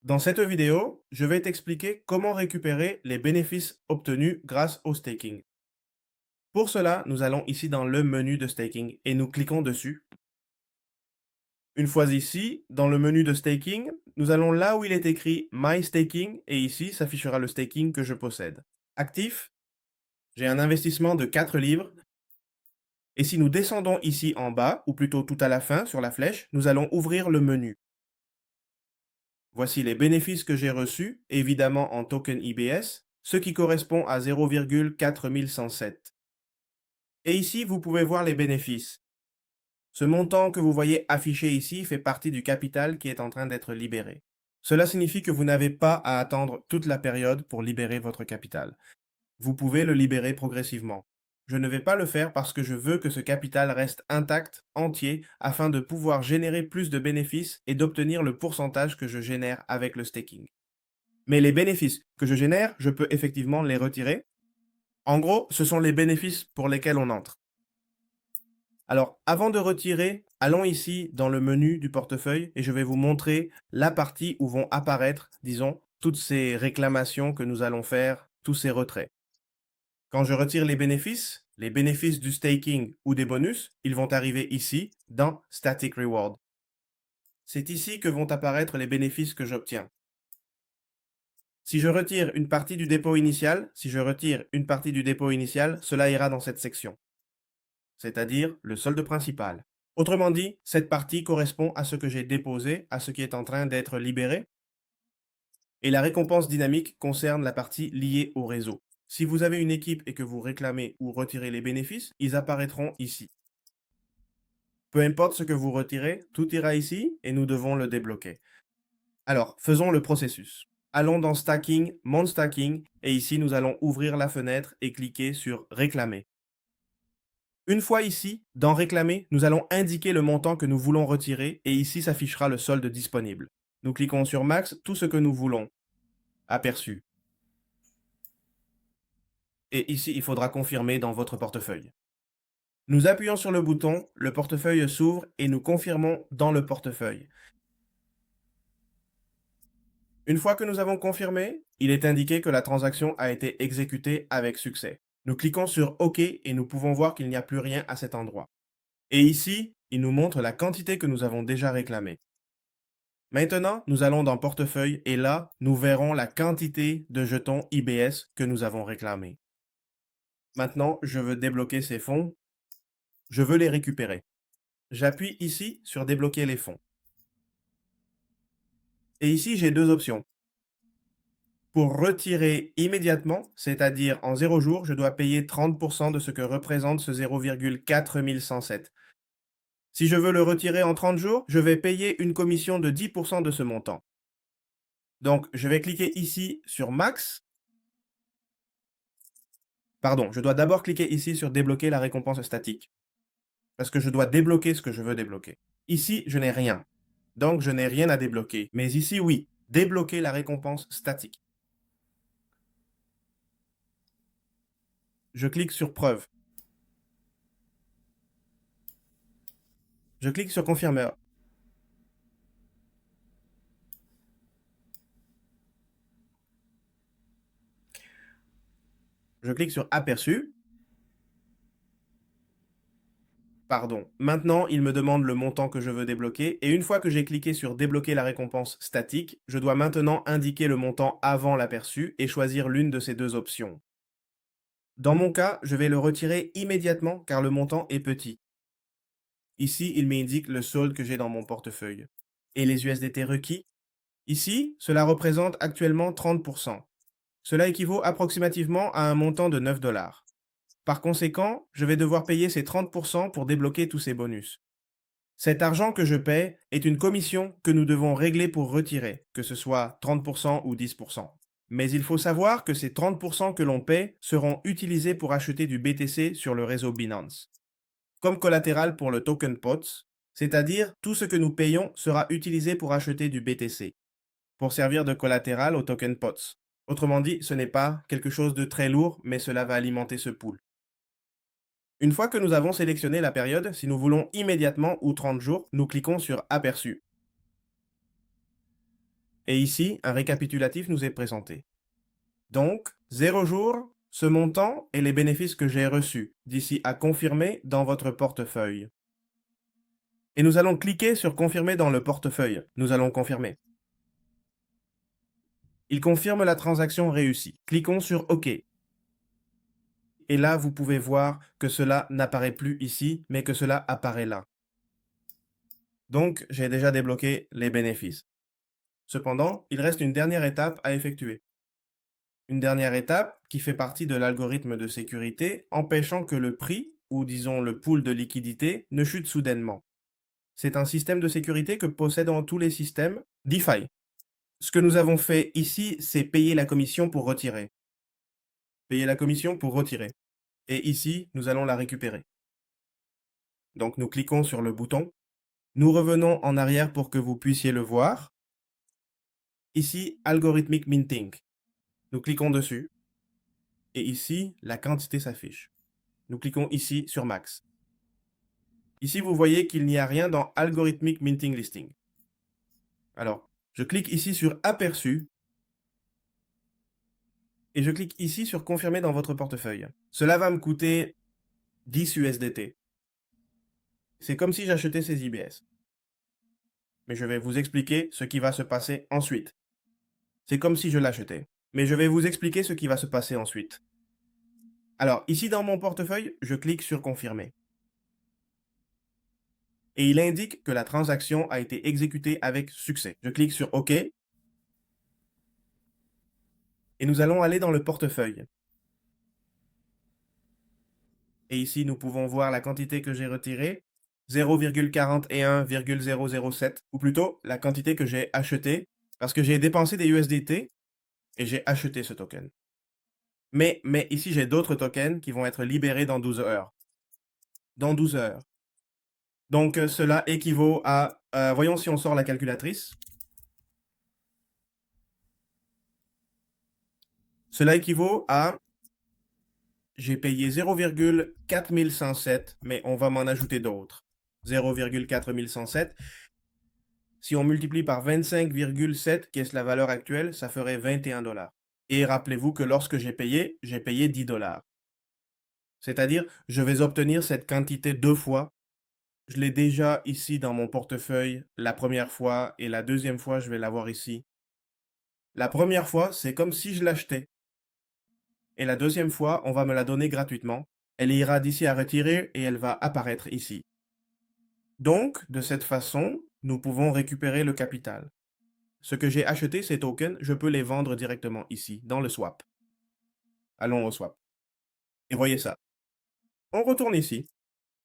Dans cette vidéo, je vais t'expliquer comment récupérer les bénéfices obtenus grâce au staking. Pour cela, nous allons ici dans le menu de staking et nous cliquons dessus. Une fois ici, dans le menu de staking, nous allons là où il est écrit My Staking et ici s'affichera le staking que je possède. Actif, j'ai un investissement de 4 livres. Et si nous descendons ici en bas, ou plutôt tout à la fin sur la flèche, nous allons ouvrir le menu. Voici les bénéfices que j'ai reçus, évidemment en token IBS, ce qui correspond à 0,4107. Et ici, vous pouvez voir les bénéfices. Ce montant que vous voyez affiché ici fait partie du capital qui est en train d'être libéré. Cela signifie que vous n'avez pas à attendre toute la période pour libérer votre capital. Vous pouvez le libérer progressivement. Je ne vais pas le faire parce que je veux que ce capital reste intact, entier, afin de pouvoir générer plus de bénéfices et d'obtenir le pourcentage que je génère avec le staking. Mais les bénéfices que je génère, je peux effectivement les retirer. En gros, ce sont les bénéfices pour lesquels on entre. Alors, avant de retirer, allons ici dans le menu du portefeuille et je vais vous montrer la partie où vont apparaître, disons, toutes ces réclamations que nous allons faire, tous ces retraits. Quand je retire les bénéfices du staking ou des bonus, ils vont arriver ici dans Static Reward. C'est ici que vont apparaître les bénéfices que j'obtiens. Si je retire une partie du dépôt initial, cela ira dans cette section, c'est-à-dire le solde principal. Autrement dit, cette partie correspond à ce que j'ai déposé, à ce qui est en train d'être libéré, et la récompense dynamique concerne la partie liée au réseau. Si vous avez une équipe et que vous réclamez ou retirez les bénéfices, ils apparaîtront ici. Peu importe ce que vous retirez, tout ira ici et nous devons le débloquer. Alors, faisons le processus. Allons dans Stacking, Mon Stacking, et ici nous allons ouvrir la fenêtre et cliquer sur Réclamer. Une fois ici, dans Réclamer, nous allons indiquer le montant que nous voulons retirer et ici s'affichera le solde disponible. Nous cliquons sur Max, tout ce que nous voulons. Aperçu. Et ici, il faudra confirmer dans votre portefeuille. Nous appuyons sur le bouton, le portefeuille s'ouvre et nous confirmons dans le portefeuille. Une fois que nous avons confirmé, il est indiqué que la transaction a été exécutée avec succès. Nous cliquons sur OK et nous pouvons voir qu'il n'y a plus rien à cet endroit. Et ici, il nous montre la quantité que nous avons déjà réclamée. Maintenant, nous allons dans Portefeuille et là, nous verrons la quantité de jetons IBS que nous avons réclamés. Maintenant, je veux débloquer ces fonds. Je veux les récupérer. J'appuie ici sur Débloquer les fonds. Et ici, j'ai deux options. Pour retirer immédiatement, c'est-à-dire en 0 jours, je dois payer 30% de ce que représente ce 0,4107. Si je veux le retirer en 30 jours, je vais payer une commission de 10% de ce montant. Donc, je vais cliquer ici sur Max. Pardon, je dois d'abord cliquer ici sur Débloquer la récompense statique. Parce que je dois débloquer ce que je veux débloquer. Ici, je n'ai rien. Donc, je n'ai rien à débloquer. Mais ici, oui, débloquer la récompense statique. Je clique sur Preuve. Je clique sur Confirmeur. Je clique sur Aperçu. Pardon. Maintenant, il me demande le montant que je veux débloquer. Et une fois que j'ai cliqué sur Débloquer la récompense statique, je dois maintenant indiquer le montant avant l'aperçu et choisir l'une de ces deux options. Dans mon cas, je vais le retirer immédiatement car le montant est petit. Ici, il m'indique le solde que j'ai dans mon portefeuille. Et les USDT requis? Ici, cela représente actuellement 30%. Cela équivaut approximativement à un montant de 9 dollars. Par conséquent, je vais devoir payer ces 30% pour débloquer tous ces bonus. Cet argent que je paie est une commission que nous devons régler pour retirer, que ce soit 30% ou 10%. Mais il faut savoir que ces 30% que l'on paie seront utilisés pour acheter du BTC sur le réseau Binance. Comme collatéral pour le token POTS, c'est-à-dire tout ce que nous payons sera utilisé pour acheter du BTC, pour servir de collatéral au token POTS. Autrement dit, ce n'est pas quelque chose de très lourd, mais cela va alimenter ce pool. Une fois que nous avons sélectionné la période, si nous voulons immédiatement ou 30 jours, nous cliquons sur Aperçu. Et ici, un récapitulatif nous est présenté. Donc, 0 jours, ce montant et les bénéfices que j'ai reçus, d'ici à confirmer dans votre portefeuille. Et nous allons cliquer sur confirmer dans le portefeuille. Nous allons confirmer. Il confirme la transaction réussie. Cliquons sur OK. Et là, vous pouvez voir que cela n'apparaît plus ici, mais que cela apparaît là. Donc, j'ai déjà débloqué les bénéfices. Cependant, il reste une dernière étape à effectuer. Une dernière étape qui fait partie de l'algorithme de sécurité, empêchant que le prix, ou disons le pool de liquidité, ne chute soudainement. C'est un système de sécurité que possédent tous les systèmes DeFi. Ce que nous avons fait ici, c'est payer la commission pour retirer. Payer la commission pour retirer. Et ici, nous allons la récupérer. Donc nous cliquons sur le bouton. Nous revenons en arrière pour que vous puissiez le voir. Ici, Algorithmic Minting. Nous cliquons dessus. Et ici, la quantité s'affiche. Nous cliquons ici sur Max. Ici, vous voyez qu'il n'y a rien dans Algorithmic Minting Listing. Alors, je clique ici sur Aperçu. Et je clique ici sur Confirmer dans votre portefeuille. Cela va me coûter 10 USDT. C'est comme si j'achetais ces IBS. Mais je vais vous expliquer ce qui va se passer ensuite. C'est comme si je l'achetais. Mais je vais vous expliquer ce qui va se passer ensuite. Alors, ici dans mon portefeuille, je clique sur Confirmer. Et il indique que la transaction a été exécutée avec succès. Je clique sur OK. Et nous allons aller dans le portefeuille. Et ici, nous pouvons voir la quantité que j'ai retirée, 0,41,007, ou plutôt la quantité que j'ai achetée, parce que j'ai dépensé des USDT et j'ai acheté ce token. Mais ici, j'ai d'autres tokens qui vont être libérés dans 12 heures. Dans 12 heures. Donc, cela équivaut à... voyons si on sort la calculatrice. Cela équivaut à... J'ai payé 0,4107, mais on va m'en ajouter d'autres. 0,4107. Si on multiplie par 25,7, qui est la valeur actuelle, ça ferait 21 $. Et rappelez-vous que lorsque j'ai payé 10 $. C'est-à-dire, je vais obtenir cette quantité 2 fois. Je l'ai déjà ici dans mon portefeuille la première fois et la deuxième fois, je vais l'avoir ici. La première fois, c'est comme si je l'achetais. Et la deuxième fois, on va me la donner gratuitement. Elle ira d'ici à retirer et elle va apparaître ici. Donc, de cette façon, nous pouvons récupérer le capital. Ce que j'ai acheté, ces tokens, je peux les vendre directement ici, dans le swap. Allons au swap. Et voyez ça. On retourne ici.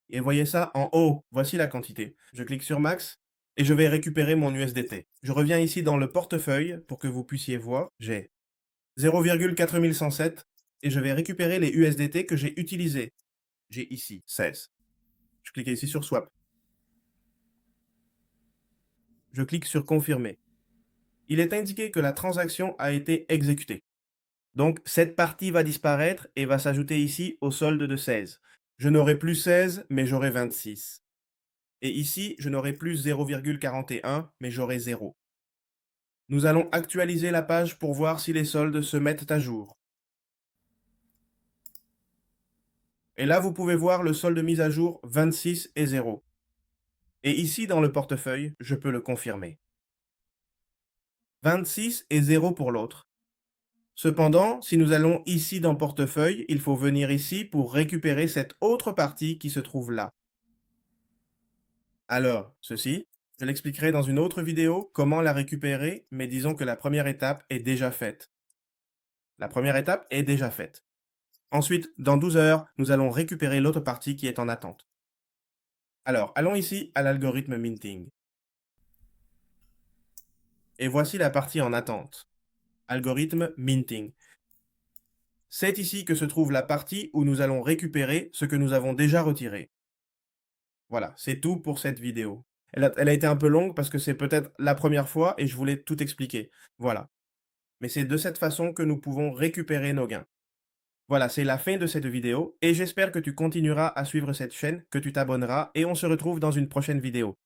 Et voyez ça en haut. Voici la quantité. Je clique sur Max et je vais récupérer mon USDT. Je reviens ici dans le portefeuille pour que vous puissiez voir. J'ai 0,4107 et je vais récupérer les USDT que j'ai utilisés. J'ai ici 16. Je clique ici sur Swap. Je clique sur Confirmer. Il est indiqué que la transaction a été exécutée. Donc, cette partie va disparaître et va s'ajouter ici au solde de 16. Je n'aurai plus 16, mais j'aurai 26. Et ici, je n'aurai plus 0,41, mais j'aurai 0. Nous allons actualiser la page pour voir si les soldes se mettent à jour. Et là, vous pouvez voir le solde mis à jour 26 et 0. Et ici, dans le portefeuille, je peux le confirmer. 26 et 0 pour l'autre. Cependant, si nous allons ici dans portefeuille, il faut venir ici pour récupérer cette autre partie qui se trouve là. Alors, ceci, je l'expliquerai dans une autre vidéo comment la récupérer, mais disons que la première étape est déjà faite. La première étape est déjà faite. Ensuite, dans 12 heures, nous allons récupérer l'autre partie qui est en attente. Alors, allons ici à l'algorithme minting. Et voici la partie en attente. Algorithme minting. C'est ici que se trouve la partie où nous allons récupérer ce que nous avons déjà retiré. Voilà, c'est tout pour cette vidéo. Elle a été un peu longue parce que c'est peut-être la première fois et je voulais tout expliquer. Voilà. Mais c'est de cette façon que nous pouvons récupérer nos gains. Voilà, c'est la fin de cette vidéo et j'espère que tu continueras à suivre cette chaîne, que tu t'abonneras et on se retrouve dans une prochaine vidéo.